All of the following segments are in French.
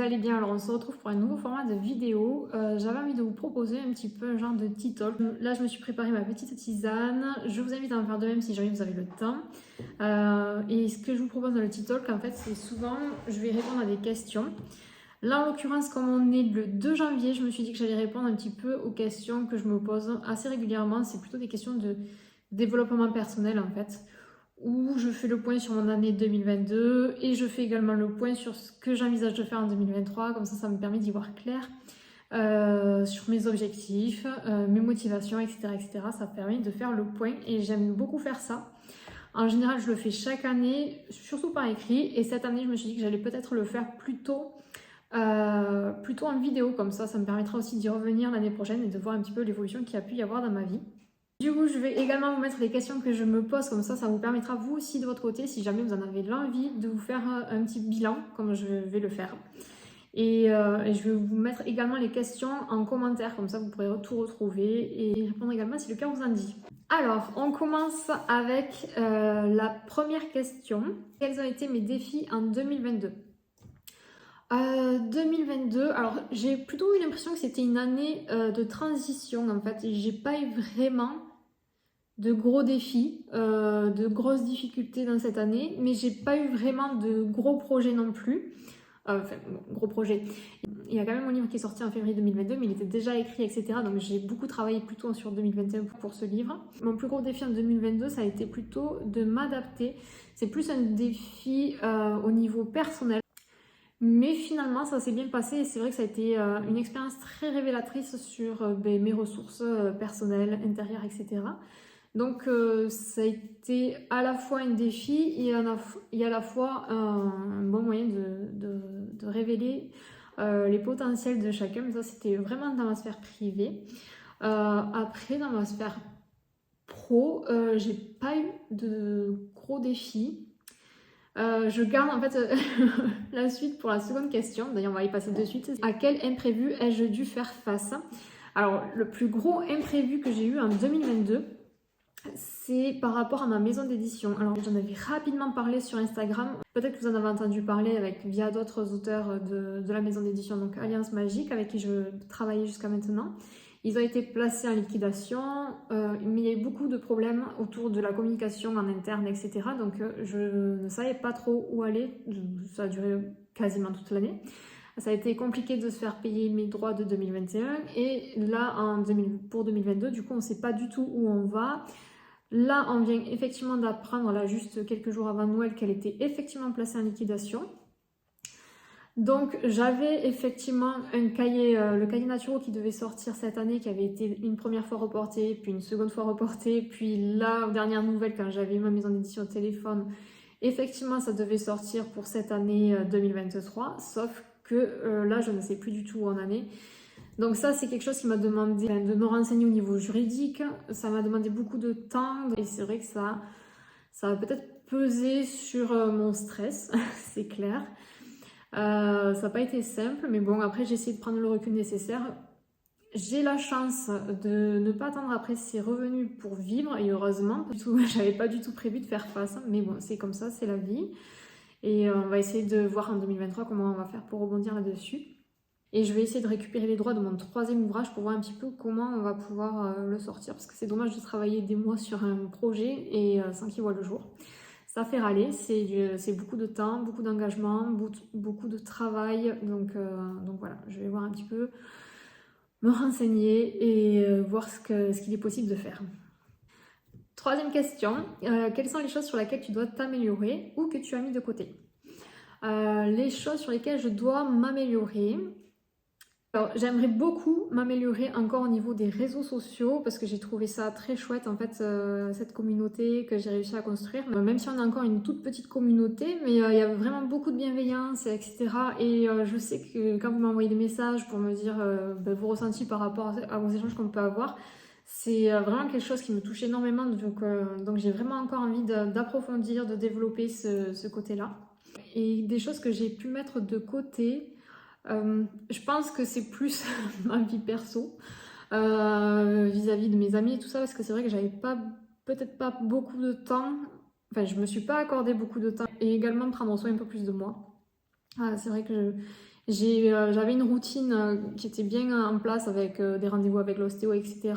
allez bien. Alors on se retrouve pour un nouveau format de vidéo. J'avais envie de vous proposer un petit peu un genre de tea talk. Là je me suis préparé ma petite tisane. Je vous invite à en faire de même si jamais vous avez le temps. Et ce que je vous propose dans le tea talk en fait c'est souvent je vais répondre à des questions. Là en l'occurrence comme on est le 2 janvier, je me suis dit que j'allais répondre un petit peu aux questions que je me pose assez régulièrement. C'est plutôt des questions de développement personnel en fait, où je fais le point sur mon année 2022 et je fais également le point sur ce que j'envisage de faire en 2023. Comme ça me permet d'y voir clair sur mes objectifs, mes motivations, etc., etc. Ça permet de faire le point et j'aime beaucoup faire ça. En général, je le fais chaque année, surtout par écrit. Et cette année, je me suis dit que j'allais peut-être le faire plutôt en vidéo. Comme ça me permettra aussi d'y revenir l'année prochaine et de voir un petit peu l'évolution qu'il y a pu y avoir dans ma vie. Du coup, je vais également vous mettre les questions que je me pose, comme ça vous permettra vous aussi de votre côté, si jamais vous en avez l'envie, de vous faire un petit bilan, comme je vais le faire. Et je vais vous mettre également les questions en commentaire, comme ça vous pourrez tout retrouver et répondre également si le cœur vous en dit. Alors, on commence avec la première question. Quels ont été mes défis en 2022 ? 2022, alors j'ai plutôt eu l'impression que c'était une année de transition en fait. J'ai pas eu vraiment de gros défis, de grosses difficultés dans cette année, mais j'ai pas eu vraiment de gros projets non plus. Enfin, bon, gros projet. Il y a quand même mon livre qui est sorti en février 2022, mais il était déjà écrit, etc. Donc j'ai beaucoup travaillé plutôt sur 2021 pour ce livre. Mon plus gros défi en 2022, ça a été plutôt de m'adapter. C'est plus un défi au niveau personnel. Mais finalement, ça s'est bien passé et c'est vrai que ça a été une expérience très révélatrice sur mes ressources personnelles, intérieures, etc. Donc ça a été à la fois un défi et à la fois un bon moyen de révéler les potentiels de chacun. Mais ça, c'était vraiment dans ma sphère privée. Après, dans ma sphère pro, j'ai pas eu de gros défis. Je garde en fait la suite pour la seconde question. D'ailleurs, on va y passer de suite. À quel imprévu ai-je dû faire face ? Alors, le plus gros imprévu que j'ai eu en 2022, c'est par rapport à ma maison d'édition. Alors, j'en avais rapidement parlé sur Instagram. Peut-être que vous en avez entendu parler via d'autres auteurs de la maison d'édition, donc Alliance Magique, avec qui je travaillais jusqu'à maintenant. Ils ont été placés en liquidation, mais il y a eu beaucoup de problèmes autour de la communication en interne, etc. Donc je ne savais pas trop où aller. Ça a duré quasiment toute l'année. Ça a été compliqué de se faire payer mes droits de 2021. Et là, pour 2022, du coup, on ne sait pas du tout où on va. Là, on vient effectivement d'apprendre, là, juste quelques jours avant Noël, qu'elle était effectivement placée en liquidation. Donc j'avais effectivement un cahier, le cahier Naturo qui devait sortir cette année, qui avait été une première fois reporté, puis une seconde fois reporté, puis là, aux dernières nouvelles, quand j'avais eu ma maison d'édition au téléphone, effectivement ça devait sortir pour cette année 2023, sauf que là je ne sais plus du tout où on en est. Donc ça c'est quelque chose qui m'a demandé de me renseigner au niveau juridique, ça m'a demandé beaucoup de temps, et c'est vrai que ça va peut-être peser sur mon stress, c'est clair. Ça n'a pas été simple, mais bon, après j'ai essayé de prendre le recul nécessaire. J'ai la chance de ne pas attendre après ces revenus pour vivre, et heureusement, j'avais pas du tout prévu de faire face, mais bon, c'est comme ça, c'est la vie. Et on va essayer de voir en 2023 comment on va faire pour rebondir là-dessus. Et je vais essayer de récupérer les droits de mon 3e ouvrage pour voir un petit peu comment on va pouvoir le sortir, parce que c'est dommage de travailler des mois sur un projet et sans qu'il voit le jour. Ça fait râler, c'est beaucoup de temps, beaucoup d'engagement, beaucoup de travail. Donc voilà, je vais voir un petit peu, me renseigner et voir ce qu'il est possible de faire. 3e question, quelles sont les choses sur lesquelles tu dois t'améliorer ou que tu as mis de côté ? Les choses sur lesquelles je dois m'améliorer. Alors, j'aimerais beaucoup m'améliorer encore au niveau des réseaux sociaux parce que j'ai trouvé ça très chouette en fait, cette communauté que j'ai réussi à construire. Même si on a encore une toute petite communauté, mais il y a vraiment beaucoup de bienveillance, etc. Et je sais que quand vous m'envoyez des messages pour me dire vos ressentis par rapport à vos échanges qu'on peut avoir, c'est vraiment quelque chose qui me touche énormément. Donc j'ai vraiment encore envie d'approfondir, de développer ce côté-là. Et des choses que j'ai pu mettre de côté... je pense que c'est plus ma vie perso vis-à-vis de mes amis et tout ça, parce que c'est vrai que j'avais peut-être pas beaucoup de temps, enfin je me suis pas accordé beaucoup de temps, et également prendre soin un peu plus de moi. C'est vrai que J'avais une routine qui était bien en place avec des rendez-vous avec l'ostéo, etc.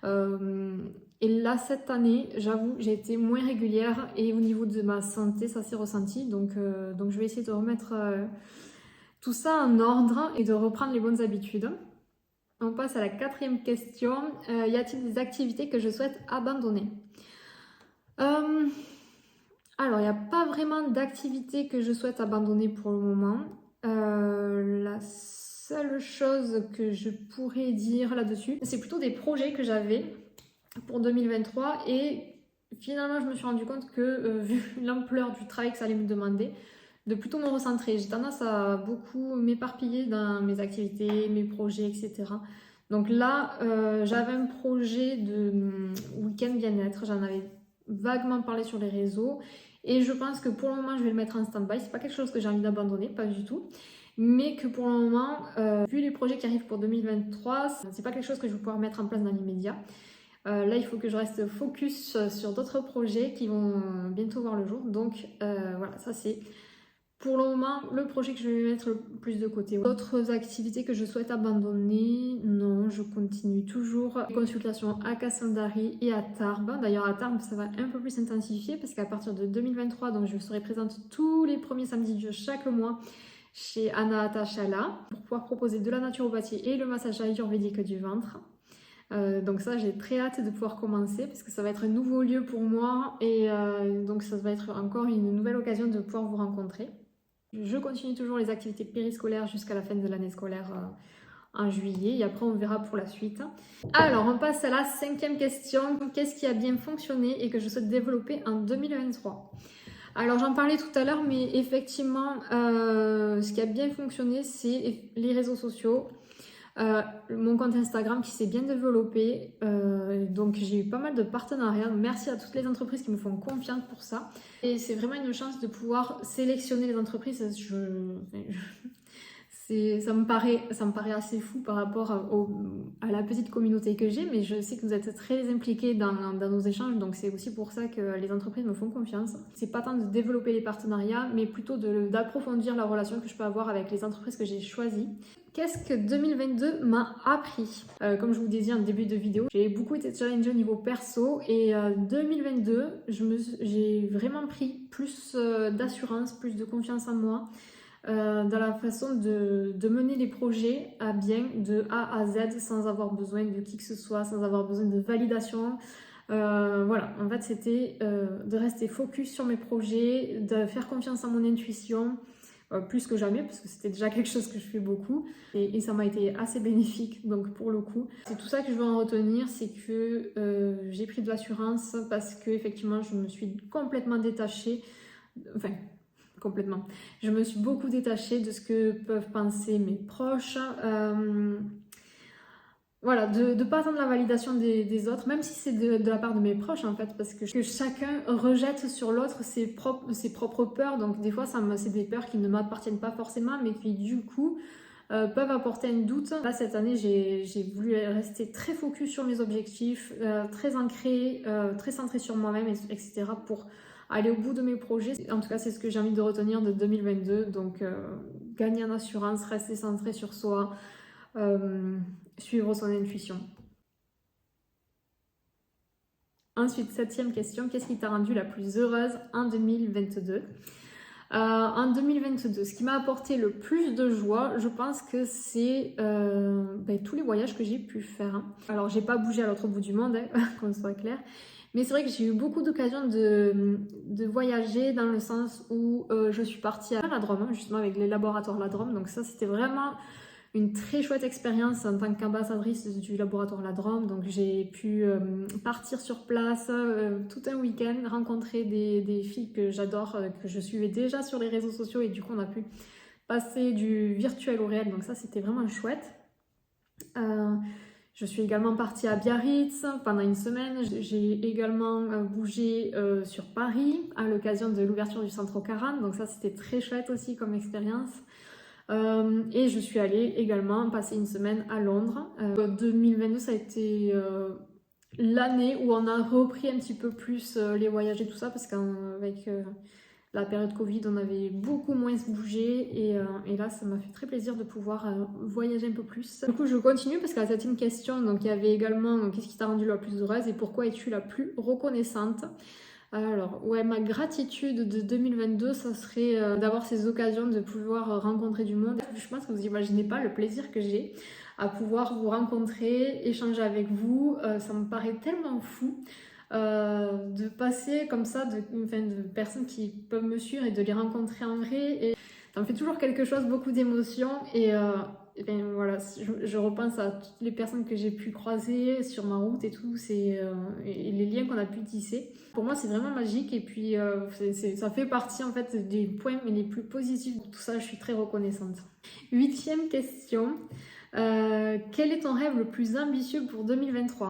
Euh, et là, cette année, j'avoue, j'ai été moins régulière et au niveau de ma santé, ça s'est ressenti. Donc je vais essayer de remettre tout ça en ordre et de reprendre les bonnes habitudes. On passe à la quatrième question. Y a-t-il des activités que je souhaite abandonner? Alors, il n'y a pas vraiment d'activité que je souhaite abandonner pour le moment. La seule chose que je pourrais dire là-dessus, c'est plutôt des projets que j'avais pour 2023 et finalement, je me suis rendu compte que, vu l'ampleur du travail que ça allait me demander, de plutôt me recentrer. J'ai tendance à beaucoup m'éparpiller dans mes activités, mes projets, etc. Donc là, j'avais un projet de week-end bien-être. J'en avais vaguement parlé sur les réseaux. Et je pense que pour le moment, je vais le mettre en stand-by. C'est pas quelque chose que j'ai envie d'abandonner, pas du tout. Mais que pour le moment, vu les projets qui arrivent pour 2023, c'est pas quelque chose que je vais pouvoir mettre en place dans l'immédiat. Là, il faut que je reste focus sur d'autres projets qui vont bientôt voir le jour. Donc voilà, ça c'est pour le moment le projet que je vais mettre le plus de côté. D'autres activités que je souhaite abandonner, non, je continue toujours les consultations à Casandari et à Tarbes. D'ailleurs à Tarbes, ça va un peu plus s'intensifier parce qu'à partir de 2023, donc je serai présente tous les premiers samedis de chaque mois chez Anahata Shala pour pouvoir proposer de la naturopathie et le massage ayurvédique du ventre. Donc ça, j'ai très hâte de pouvoir commencer parce que ça va être un nouveau lieu pour moi et donc ça va être encore une nouvelle occasion de pouvoir vous rencontrer. Je continue toujours les activités périscolaires jusqu'à la fin de l'année scolaire en juillet et après on verra pour la suite. Alors on passe à la cinquième question. Qu'est-ce qui a bien fonctionné et que je souhaite développer en 2023? Alors j'en parlais tout à l'heure, mais effectivement ce qui a bien fonctionné c'est les réseaux sociaux. Mon compte Instagram qui s'est bien développé, donc j'ai eu pas mal de partenariats. Merci à toutes les entreprises qui me font confiance pour ça. Et c'est vraiment une chance de pouvoir sélectionner les entreprises. Ça me paraît assez fou par rapport à la petite communauté que j'ai, mais je sais que vous êtes très impliqués dans nos échanges, donc c'est aussi pour ça que les entreprises me font confiance. C'est pas tant de développer les partenariats, mais plutôt d'approfondir la relation que je peux avoir avec les entreprises que j'ai choisies. Qu'est-ce que 2022 m'a appris? Comme je vous disais en début de vidéo, j'ai beaucoup été challengée au niveau perso et 2022, j'ai vraiment pris plus d'assurance, plus de confiance en moi. Dans la façon de mener les projets à bien de A à Z sans avoir besoin de qui que ce soit, sans avoir besoin de validation. Voilà, en fait c'était de rester focus sur mes projets, de faire confiance à mon intuition, plus que jamais parce que c'était déjà quelque chose que je fais beaucoup et ça m'a été assez bénéfique. Donc pour le coup c'est tout ça que je veux en retenir, c'est que j'ai pris de l'assurance parce que effectivement je me suis complètement détachée, enfin complètement. Je me suis beaucoup détachée de ce que peuvent penser mes proches. Voilà, de ne pas attendre la validation des autres, même si c'est de la part de mes proches en fait, parce que chacun rejette sur l'autre ses propres peurs. Donc des fois, c'est des peurs qui ne m'appartiennent pas forcément, mais qui du coup peuvent apporter un doute. Là, cette année, j'ai voulu rester très focus sur mes objectifs, très ancrée, très centrée sur moi-même, etc. pour aller au bout de mes projets. En tout cas, c'est ce que j'ai envie de retenir de 2022. Donc, gagner en assurance, rester centré sur soi, suivre son intuition. Ensuite, septième question, qu'est-ce qui t'a rendue la plus heureuse en 2022? En 2022, ce qui m'a apporté le plus de joie, je pense que c'est tous les voyages que j'ai pu faire. Alors, j'ai pas bougé à l'autre bout du monde, hein, qu'on soit clair. Mais c'est vrai que j'ai eu beaucoup d'occasions de voyager dans le sens où je suis partie à la Drôme, justement avec les laboratoires La Drôme. Donc ça, c'était vraiment une très chouette expérience en tant qu'ambassadrice du laboratoire La Drôme. Donc j'ai pu partir sur place tout un week-end, rencontrer des filles que j'adore, que je suivais déjà sur les réseaux sociaux et du coup on a pu passer du virtuel au réel. Donc ça, c'était vraiment chouette. Je suis également partie à Biarritz pendant une semaine. J'ai également bougé sur Paris à l'occasion de l'ouverture du centre Ocaran. Donc ça, c'était très chouette aussi comme expérience. Et je suis allée également passer une semaine à Londres. 2022, ça a été l'année où on a repris un petit peu plus les voyages et tout ça parce qu'avec la période Covid, on avait beaucoup moins bougé et là, ça m'a fait très plaisir de pouvoir voyager un peu plus. Du coup, je continue parce que la septième question, donc il y avait également qu'est-ce qui t'a rendu la plus heureuse et pourquoi es-tu la plus reconnaissante? Alors, ouais, ma gratitude de 2022, ça serait d'avoir ces occasions de pouvoir rencontrer du monde. Je pense que vous imaginez pas le plaisir que j'ai à pouvoir vous rencontrer, échanger avec vous. Ça me paraît tellement fou de passer comme ça de personnes qui peuvent me suivre et de les rencontrer en vrai. Et ça me fait toujours quelque chose, beaucoup d'émotions. Et ben voilà, je repense à toutes les personnes que j'ai pu croiser sur ma route et tout, et les liens qu'on a pu tisser. Pour moi, c'est vraiment magique et puis ça fait partie en fait des points les plus positifs de tout ça. Je suis très reconnaissante. Huitième question. Quel est ton rêve le plus ambitieux pour 2023?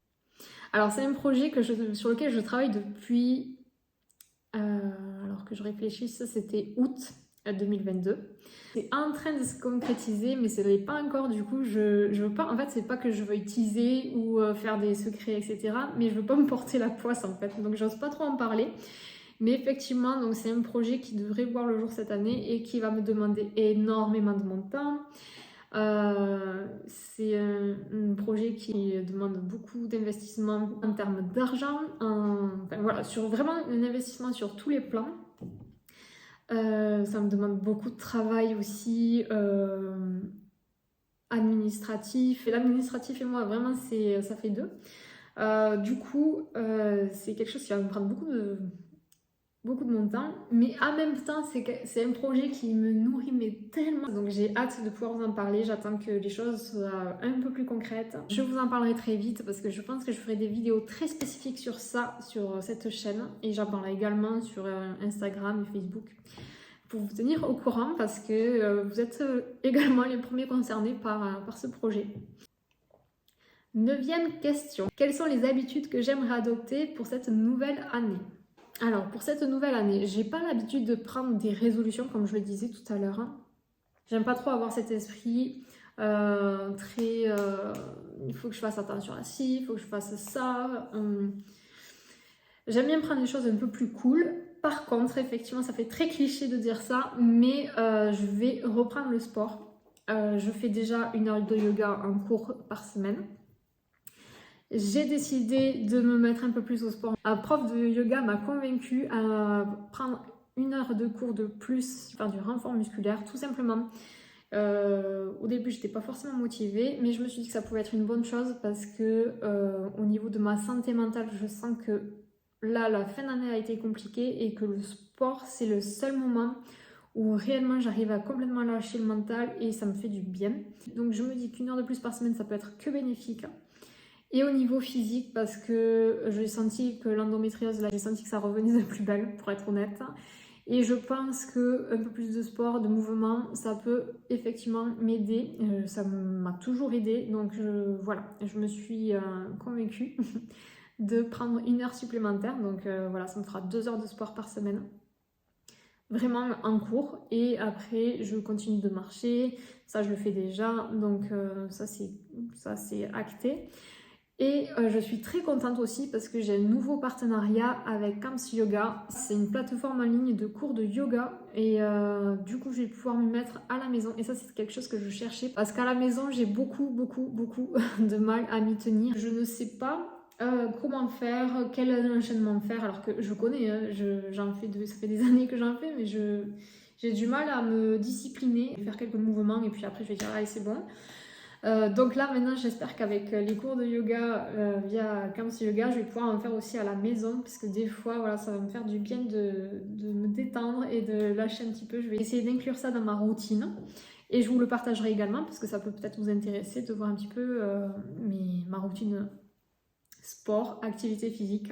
Alors, c'est un projet sur lequel je travaille depuis, alors que je réfléchisse, c'était août 2022. C'est en train de se concrétiser, mais ce n'est pas encore. Du coup, je veux pas. En fait, c'est pas que je veuille teaser ou faire des secrets, etc. Mais je veux pas me porter la poisse en fait. Donc, j'ose pas trop en parler. Mais effectivement, donc c'est un projet qui devrait voir le jour cette année et qui va me demander énormément de mon temps. C'est un projet qui demande beaucoup d'investissement en termes d'argent, enfin, voilà, sur vraiment un investissement sur tous les plans. Ça me demande beaucoup de travail aussi administratif. Et l'administratif et moi, vraiment, ça fait deux. Du coup, c'est quelque chose qui va me prendre beaucoup de mon temps, mais en même temps c'est un projet qui me nourrit mais tellement, donc j'ai hâte de pouvoir vous en parler. J'attends que les choses soient un peu plus concrètes. Je vous en parlerai très vite parce que je pense que je ferai des vidéos très spécifiques sur ça, sur cette chaîne, et j'en parlerai également sur Instagram et Facebook pour vous tenir au courant parce que vous êtes également les premiers concernés par ce projet. Neuvième question. Quelles sont les habitudes que j'aimerais adopter pour cette nouvelle année? Alors, pour cette nouvelle année, j'ai pas l'habitude de prendre des résolutions, comme je le disais tout à l'heure. J'aime pas trop avoir cet esprit très... il faut que je fasse attention à ci, il faut que je fasse ça. J'aime bien prendre des choses un peu plus cool. Par contre, effectivement, ça fait très cliché de dire ça, mais je vais reprendre le sport. Je fais déjà 1 heure de yoga en cours par semaine. J'ai décidé de me mettre un peu plus au sport. Un prof de yoga m'a convaincue à prendre 1 heure de cours de plus, faire du renfort musculaire, tout simplement. Au début, j'étais pas forcément motivée, mais je me suis dit que ça pouvait être une bonne chose parce que au niveau de ma santé mentale, je sens que là, la fin d'année a été compliquée et que le sport, c'est le seul moment où réellement j'arrive à complètement lâcher le mental et ça me fait du bien. Donc je me dis qu'1 heure de plus par semaine, ça peut être que bénéfique. Et au niveau physique, parce que j'ai senti que l'endométriose, là, j'ai senti que ça revenait de plus belle, pour être honnête. Et je pense que un peu plus de sport, de mouvement, ça peut effectivement m'aider. Ça m'a toujours aidé. Donc voilà, je me suis convaincue de prendre 1 heure supplémentaire. Donc voilà, ça me fera 2 heures de sport par semaine. Vraiment en cours. Et après, je continue de marcher. Ça, je le fais déjà. Donc ça, c'est acté. Et je suis très contente aussi parce que j'ai un nouveau partenariat avec Camps Yoga. C'est une plateforme en ligne de cours de yoga et du coup je vais pouvoir me mettre à la maison. Et ça c'est quelque chose que je cherchais parce qu'à la maison j'ai beaucoup de mal à m'y tenir. Je ne sais pas comment faire, quel enchaînement faire alors que je connais, hein, ça fait des années que j'en fais mais j'ai du mal à me discipliner, faire quelques mouvements et puis après je vais dire allez c'est bon. Donc là maintenant j'espère qu'avec les cours de yoga via Camps Yoga je vais pouvoir en faire aussi à la maison parce que des fois voilà, ça va me faire du bien de me détendre et de lâcher un petit peu. Je vais essayer d'inclure ça dans ma routine et je vous le partagerai également parce que ça peut peut-être vous intéresser de voir un petit peu ma routine sport, activité physique.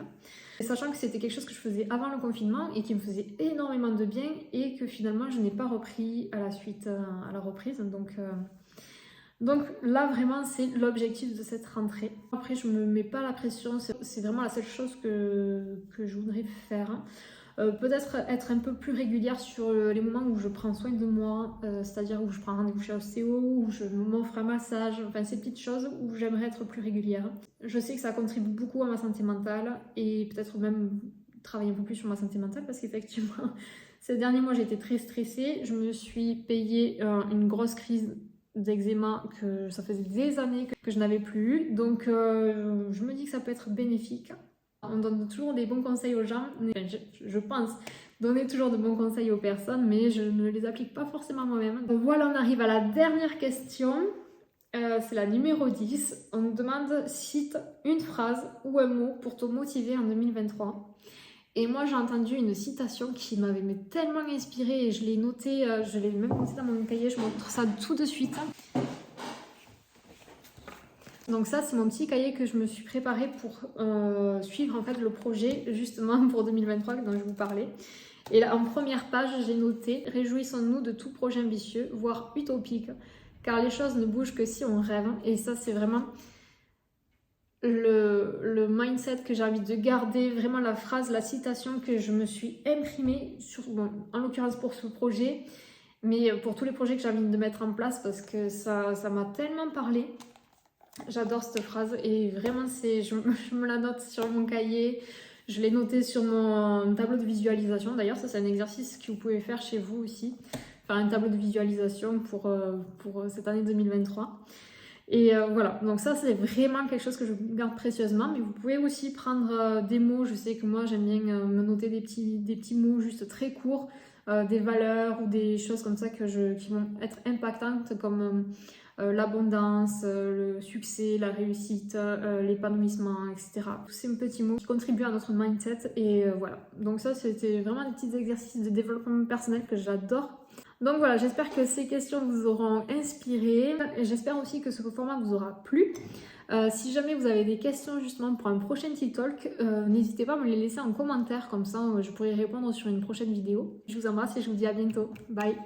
Et sachant que c'était quelque chose que je faisais avant le confinement et qui me faisait énormément de bien et que finalement je n'ai pas repris à la suite, à la reprise. Donc là vraiment c'est l'objectif de cette rentrée. Après je me mets pas la pression, c'est vraiment la seule chose que je voudrais faire. Peut-être être un peu plus régulière sur les moments où je prends soin de moi, c'est-à-dire où je prends rendez-vous chez l'ostéo, où je m'offre un massage, enfin ces petites choses où j'aimerais être plus régulière. Je sais que ça contribue beaucoup à ma santé mentale et peut-être même travailler un peu plus sur ma santé mentale parce qu'effectivement, ces derniers mois, j'ai été très stressée. Je me suis payé une grosse crise d'eczéma que ça faisait des années que je n'avais plus eu. Donc, je me dis que ça peut être bénéfique. On donne toujours des bons conseils aux gens. Enfin, je pense donner toujours de bons conseils aux personnes, mais je ne les applique pas forcément moi-même. Donc voilà, on arrive à la dernière question. C'est la numéro 10. On nous demande cite une phrase ou un mot pour te motiver en 2023. Et moi j'ai entendu une citation qui m'avait tellement inspirée et je l'ai notée, je l'ai même notée dans mon cahier, je montre ça tout de suite. Donc ça c'est mon petit cahier que je me suis préparé pour suivre en fait le projet justement pour 2023 dont je vous parlais. Et là en première page j'ai noté « Réjouissons-nous de tout projet ambitieux, voire utopique, car les choses ne bougent que si on rêve ». Et ça c'est vraiment le mindset que j'ai envie de garder, vraiment la phrase, la citation que je me suis imprimée, bon, en l'occurrence pour ce projet, mais pour tous les projets que j'ai envie de mettre en place parce que ça m'a tellement parlé. J'adore cette phrase et vraiment je me la note sur mon cahier, je l'ai notée sur mon tableau de visualisation. D'ailleurs ça c'est un exercice que vous pouvez faire chez vous aussi, faire un tableau de visualisation pour cette année 2023. Et voilà, donc ça c'est vraiment quelque chose que je garde précieusement, mais vous pouvez aussi prendre des mots. Je sais que moi j'aime bien me noter des petits mots juste très courts, des valeurs ou des choses comme ça qui vont être impactantes comme l'abondance, le succès, la réussite, l'épanouissement, etc. Tous ces petits mots qui contribuent à notre mindset et voilà. Donc ça c'était vraiment des petits exercices de développement personnel que j'adore. Donc voilà, j'espère que ces questions vous auront inspiré et j'espère aussi que ce format vous aura plu. Si jamais vous avez des questions justement pour un prochain TikTok, n'hésitez pas à me les laisser en commentaire, comme ça je pourrai répondre sur une prochaine vidéo. Je vous embrasse et je vous dis à bientôt. Bye!